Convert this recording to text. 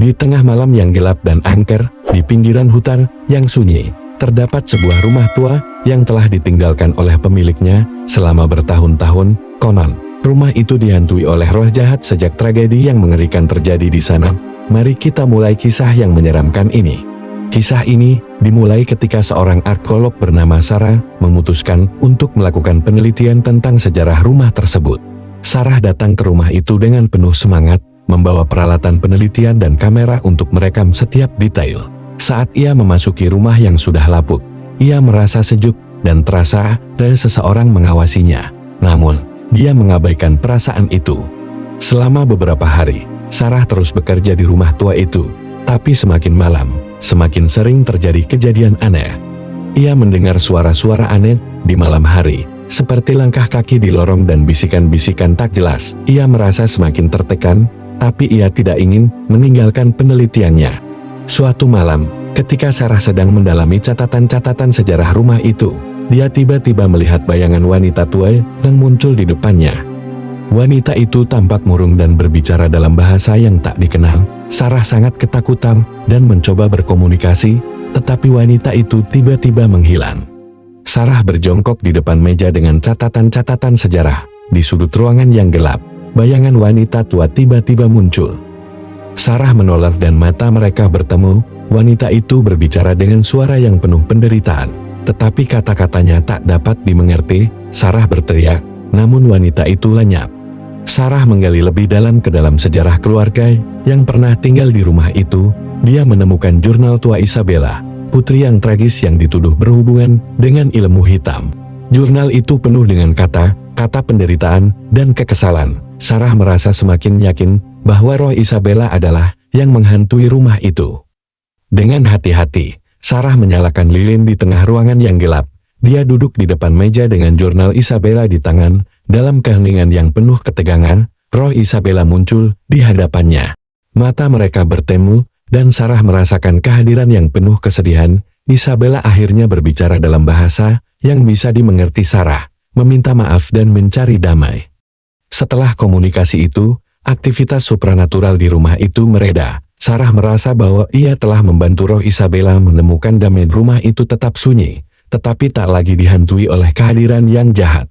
Di tengah malam yang gelap dan angker, di pinggiran hutan yang sunyi, terdapat sebuah rumah tua yang telah ditinggalkan oleh pemiliknya selama bertahun-tahun. Konon, rumah itu dihantui oleh roh jahat sejak tragedi yang mengerikan terjadi di sana. Mari kita mulai kisah yang menyeramkan ini. Kisah ini dimulai ketika seorang arkeolog bernama Sarah memutuskan untuk melakukan penelitian tentang sejarah rumah tersebut. Sarah datang ke rumah itu dengan penuh semangat, membawa peralatan penelitian dan kamera untuk merekam setiap detail. Saat ia memasuki rumah yang sudah lapuk, ia merasa sejuk dan terasa ada seseorang mengawasinya. Namun, dia mengabaikan perasaan itu. Selama beberapa hari, Sarah terus bekerja di rumah tua itu, tapi semakin malam, semakin sering terjadi kejadian aneh. Ia mendengar suara-suara aneh di malam hari, seperti langkah kaki di lorong dan bisikan-bisikan tak jelas. Ia merasa semakin tertekan, tapi ia tidak ingin meninggalkan penelitiannya. Suatu malam, ketika Sarah sedang mendalami catatan-catatan sejarah rumah itu, dia tiba-tiba melihat bayangan wanita tua yang muncul di depannya. Wanita itu tampak murung dan berbicara dalam bahasa yang tak dikenal. Sarah sangat ketakutan dan mencoba berkomunikasi, tetapi wanita itu tiba-tiba menghilang. Sarah berjongkok di depan meja dengan catatan-catatan sejarah. Di sudut ruangan yang gelap, bayangan wanita tua tiba-tiba muncul. Sarah menoleh dan mata mereka bertemu. Wanita itu berbicara dengan suara yang penuh penderitaan, tetapi kata-katanya tak dapat dimengerti. Sarah berteriak, namun wanita itu lenyap. Sarah menggali lebih dalam ke dalam sejarah keluarga yang pernah tinggal di rumah itu. Dia menemukan jurnal tua Isabella, putri yang tragis yang dituduh berhubungan dengan ilmu hitam. Jurnal itu penuh dengan kata-kata penderitaan dan kekesalan. Sarah merasa semakin yakin bahwa roh Isabella adalah yang menghantui rumah itu. Dengan hati-hati, Sarah menyalakan lilin di tengah ruangan yang gelap. Dia duduk di depan meja dengan jurnal Isabella di tangan. Dalam keheningan yang penuh ketegangan, roh Isabella muncul di hadapannya. Mata mereka bertemu, dan Sarah merasakan kehadiran yang penuh kesedihan. Isabella akhirnya berbicara dalam bahasa yang bisa dimengerti Sarah, meminta maaf dan mencari damai. Setelah komunikasi itu, aktivitas supranatural di rumah itu mereda. Sarah merasa bahwa ia telah membantu roh Isabella menemukan damai. Rumah itu tetap sunyi, tetapi tak lagi dihantui oleh kehadiran yang jahat.